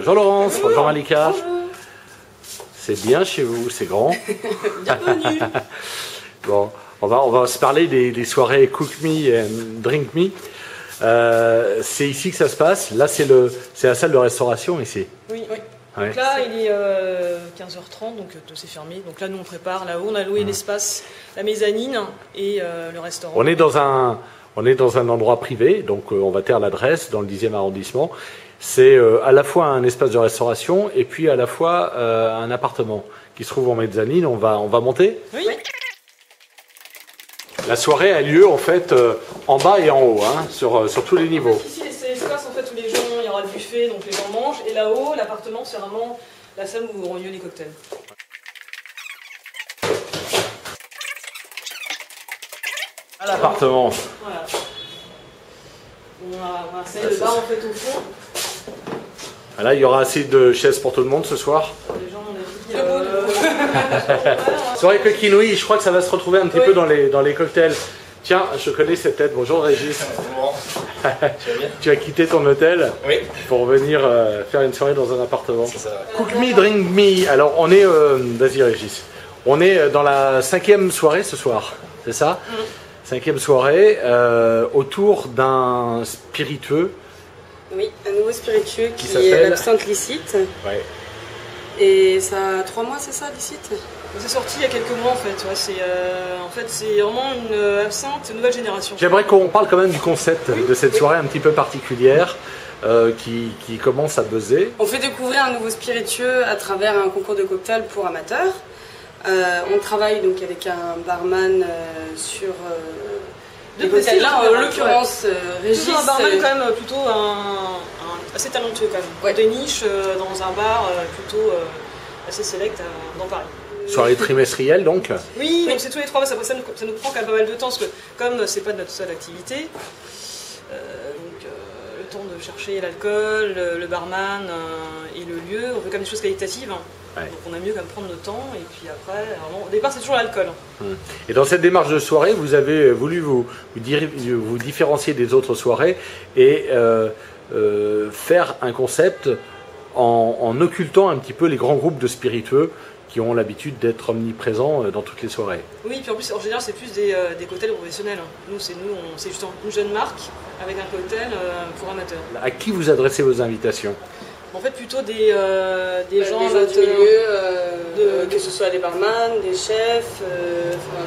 Bonjour Laurence, bonjour Malika. Bonjour. C'est bien chez vous, c'est grand. Bienvenue. Bon, on va se parler des soirées Cook Me and Drink Me. C'est ici que ça se passe. Là, c'est la salle de restauration ici. Oui, oui. Ouais. Donc là, il est 15h30, donc c'est fermé. Donc là, nous, on prépare. Là-haut, on a loué l'espace, la mezzanine et le restaurant. On est dans un endroit privé, donc on va taire l'adresse dans le 10e arrondissement. C'est à la fois un espace de restauration et puis à la fois un appartement qui se trouve en mezzanine. On va monter. Oui. La soirée a lieu en fait en bas et en haut, hein, sur tous les niveaux. Ici, c'est l'espace en fait où les gens, il y aura le buffet, donc les gens mangent. Et là-haut, l'appartement, c'est vraiment la salle où auront lieu les cocktails. À l'appartement. Voilà. On a un salle de bar en fait au fond. Là, il y aura assez de chaises pour tout le monde ce soir. Les gens, on a dit. Soirée coquinouille, je crois que ça va se retrouver un petit peu dans les cocktails. Tiens, je connais cette tête. Bonjour Régis. Bonjour. Tu vas bien? Tu as quitté ton hôtel Oui. pour venir faire une soirée dans un appartement. C'est ça. Cook me, drink me. Alors, on est... Vas-y Régis. On est dans la 5e soirée ce soir, c'est ça? 5e soirée, autour d'un spiritueux. Oui, un nouveau spiritueux Qui qui s'appelle est l'absinthe licite. Ouais. Et ça a 3 mois, c'est ça, licite? C'est sorti il y a quelques mois en fait. Ouais, c'est vraiment une absinthe nouvelle génération. J'aimerais qu'on parle quand même du concept de cette soirée un petit peu particulière qui commence à buzzer. On fait découvrir un nouveau spiritueux à travers un concours de cocktails pour amateurs. On travaille donc avec un barman sur Deux les cocktails. Là, en précises, l'occurrence, Régis. Toujours un barman quand même plutôt assez talentueux quand même. Ouais. Des niches dans un bar plutôt assez select dans Paris. Soirée trimestrielle donc. Oui, donc c'est tous les 3 mois, ça nous prend quand même pas mal de temps parce que comme c'est pas notre seule activité, le temps de chercher l'alcool, le barman et le lieu, on veut quand même des choses qualitatives. Ouais. Donc on a mieux quand même prendre notre temps et puis après, alors, au départ c'est toujours l'alcool. Et dans cette démarche de soirée, vous avez voulu vous différencier des autres soirées et faire un concept en occultant un petit peu les grands groupes de spiritueux qui ont l'habitude d'être omniprésents dans toutes les soirées. Oui, puis en plus en général c'est plus des cocktails professionnels. Nous c'est justement une jeune marque avec un cocktail pour amateurs. À qui vous adressez vos invitations? En fait plutôt des gens des amateurs, lieux, que ce soit des barman, des chefs,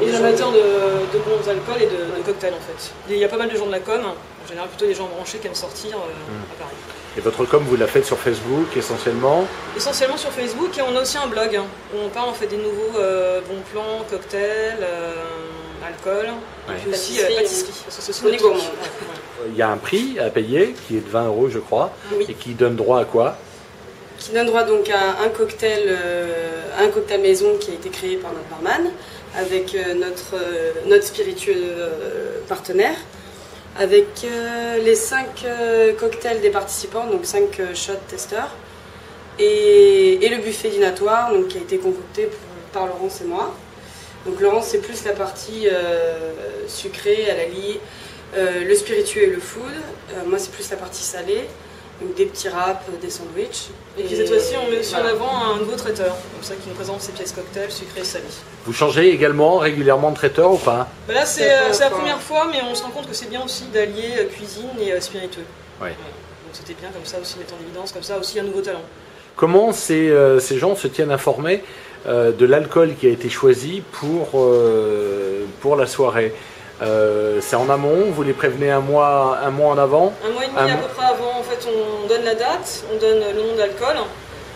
et des amateurs de bons alcools et de cocktails en fait. Il y a pas mal de gens de la com, en général plutôt des gens branchés qui aiment sortir à Paris. Et votre com, vous la faites sur Facebook essentiellement? Essentiellement sur Facebook et on a aussi un blog où on parle en fait des nouveaux bons plans, cocktails, alcool, Ouais. et puis aussi Pâtisserie, pâtisserie. Parce que c'est aussi on est notre gourmand. truc. Ouais. Il y a un prix à payer qui est de 20 € je crois, Oui. et qui donne droit à quoi? Qui donne droit donc à un cocktail maison qui a été créé par notre barman avec notre spiritueux partenaire, avec les 5 cocktails des participants, donc 5 shots testeurs, et le buffet dînatoire donc, qui a été concocté par Laurence et moi. Donc Laurence c'est plus la partie sucrée, à la lie, le spiritueux et le food. Moi c'est plus la partie salée. Donc des petits wraps, des sandwichs. Et puis cette fois-ci, on met aussi en avant un nouveau traiteur, comme ça qui nous présente ses pièces cocktails sucrées et salées. Vous changez également régulièrement de traiteur ou pas? Bah là, c'est la première fois, mais on se rend compte que c'est bien aussi d'allier cuisine et spiritueux. Ouais. Donc c'était bien comme ça aussi, mettre en évidence, comme ça aussi un nouveau talent. Comment ces gens se tiennent informés de l'alcool qui a été choisi pour la soirée? C'est en amont, vous les prévenez un mois en avant? Un mois et demi à peu près avant, en fait, on donne la date, on donne le nom d'alcool,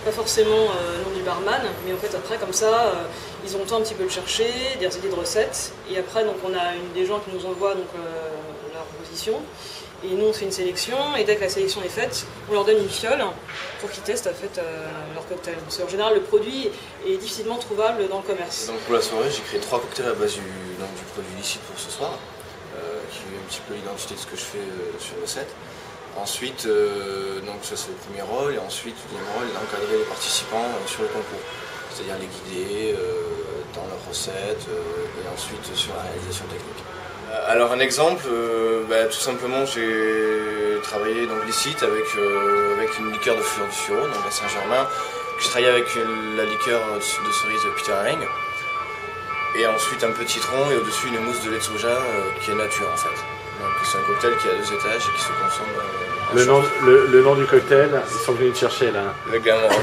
pas forcément le nom du barman, mais en fait après comme ça, ils ont le temps un petit peu de chercher, des idées de recettes, et après donc on a des gens qui nous envoient donc leur proposition, et nous on fait une sélection, et dès que la sélection est faite, on leur donne une fiole pour qu'ils testent en fait leur cocktail. Parce qu'en général le produit est difficilement trouvable dans le commerce. Donc pour la soirée, j'ai créé 3 cocktails à base du produit licite pour ce soir, qui est un petit peu l'identité de ce que je fais sur le set. Ensuite, donc ça c'est le premier rôle, et ensuite le deuxième rôle, d'encadrer les participants sur le concours. C'est-à-dire les guider dans leurs recettes, et ensuite sur la réalisation technique. Alors un exemple, tout simplement j'ai travaillé donc licite avec une liqueur de fleur du sureau, donc à Saint-Germain, que je travaillais avec la liqueur de cerise Peter Heng, et ensuite un peu de citron et au-dessus une mousse de lait de soja qui est nature en fait. Donc c'est un cocktail qui a 2 étages et qui se consomme le nom du cocktail, ils sont venus te chercher là. Le glam rock.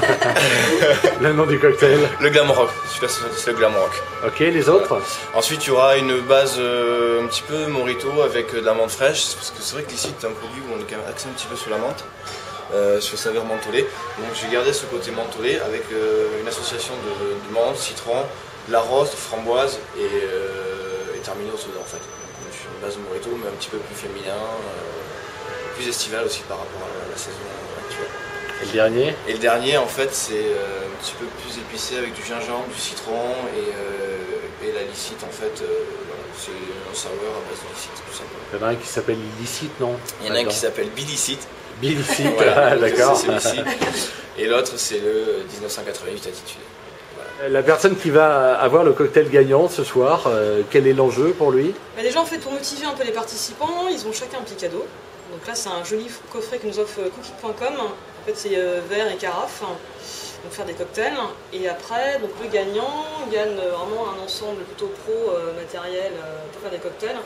Le nom du cocktail. Le glam rock, celui-là c'est le glam rock. Ok, les autres? Ensuite il y aura une base un petit peu mojito avec de la menthe fraîche, parce que c'est vrai que l'ici c'est un produit où on est quand même axé un petit peu sur la menthe, sur saveur mentholée. Donc j'ai gardé ce côté mentholé avec une association de menthe, citron, de la rose, de framboise et terminé au soda en fait. Donc, une base de mojito mais un petit peu plus féminin. Plus estival aussi par rapport à la saison actuelle. Et le dernier? Et le dernier en fait c'est un petit peu plus épicé avec du gingembre, du citron et la licite en fait. C'est un sour à base de licite tout simplement. Il y en a un qui s'appelle illicite, non? Il y en a un qui s'appelle bilicite. Bilicite, voilà, d'accord. C'est celui-ci. Et l'autre c'est le 1988 attitude. Voilà. La personne qui va avoir le cocktail gagnant ce soir, quel est l'enjeu pour lui? Déjà en fait pour motiver un peu les participants, ils ont chacun un petit cadeau. Donc là c'est un joli coffret que nous offre cookie.com. En fait c'est verre et carafe, donc faire des cocktails. Et après donc le gagnant gagne vraiment un ensemble plutôt pro matériel pour faire des cocktails.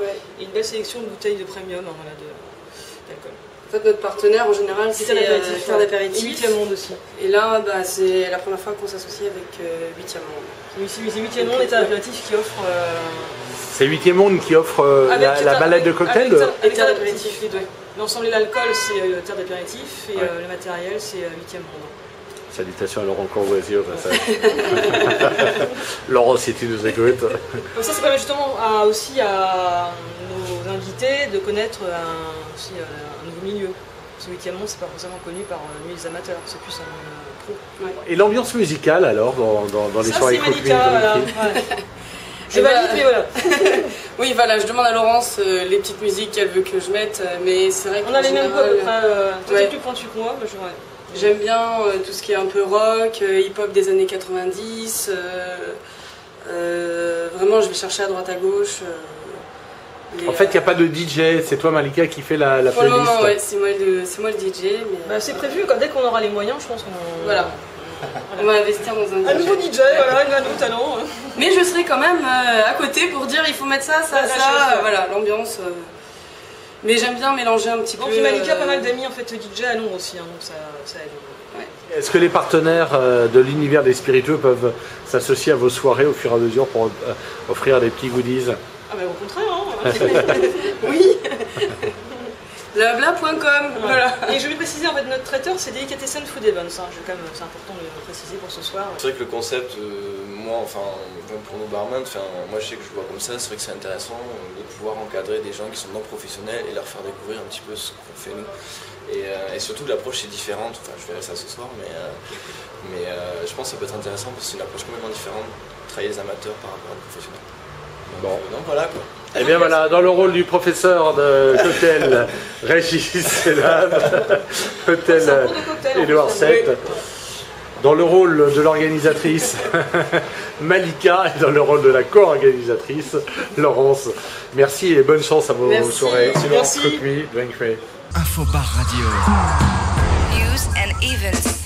Et une belle sélection de bouteilles de premium d'alcool. En fait notre partenaire en général c'est Terre d'apéritif. Et 8e Monde aussi. Et là c'est la première fois qu'on s'associe avec 8e Monde. C'est 8e Monde et Terre d'apéritif qui offre... C'est 8e Monde qui offre la balade de cocktail? Avec Terre d'apéritif, les deux. L'ensemble et l'alcool, c'est Terre d'apéritif et le matériel, c'est 8e Monde. Salutations à Laurent Courvoisier au passage. Laurent, si tu nous écoutes. Comme ça permet justement aussi à nos invités de connaître un nouveau milieu. Ce 8e Monde, c'est pas forcément connu par les amateurs, c'est plus un pro. Ouais. Et l'ambiance musicale alors dans les soirées cooking? Voilà. Je valide, mais voilà. Oui, voilà, je demande à Laurence les petites musiques qu'elle veut que je mette, mais c'est vrai qu'on a les mêmes goûts à peu près. Toi, t'es plus pointu que moi, j'aime bien tout ce qui est un peu rock, hip-hop des années 90. Vraiment, je vais chercher à droite à gauche. En fait, il n'y a pas de DJ, c'est toi Malika qui fait la playlist. Pour le moment, ouais, c'est moi le DJ. Mais c'est prévu, dès qu'on aura les moyens, je pense qu'on... Voilà. On va investir dans un nouveau DJ, voilà, un nouveau talent. Mais je serai quand même à côté pour dire il faut mettre ça, voilà, l'ambiance. Mais j'aime bien mélanger un petit peu. Puis Malika a pas mal d'amis en fait DJ à Londres aussi, donc ça aide. Ouais. Est-ce que les partenaires de l'univers des spiritueux peuvent s'associer à vos soirées au fur et à mesure pour offrir des petits goodies? Ah bah au contraire, hein. Oui. Blabla.com, voilà. Et je voulais préciser, en fait, notre traiteur, c'est Delicatessen Food Events. C'est important de le préciser pour ce soir. C'est vrai que le concept, moi, pour nos barman, moi je sais que je vois comme ça, c'est vrai que c'est intéressant de pouvoir encadrer des gens qui sont non professionnels et leur faire découvrir un petit peu ce qu'on fait nous. Et surtout l'approche est différente, je verrai ça ce soir, mais je pense que ça peut être intéressant parce que c'est une approche complètement différente de travailler les amateurs par rapport aux professionnels. Donc voilà quoi. Et bien voilà, dans le rôle du professeur de cocktail Régis Célab, hôtel Édouard VII, dans le rôle de l'organisatrice Malika et dans le rôle de la co-organisatrice Laurence. Merci et bonne chance à vos soirées. Merci. Infobar Radio. News and events.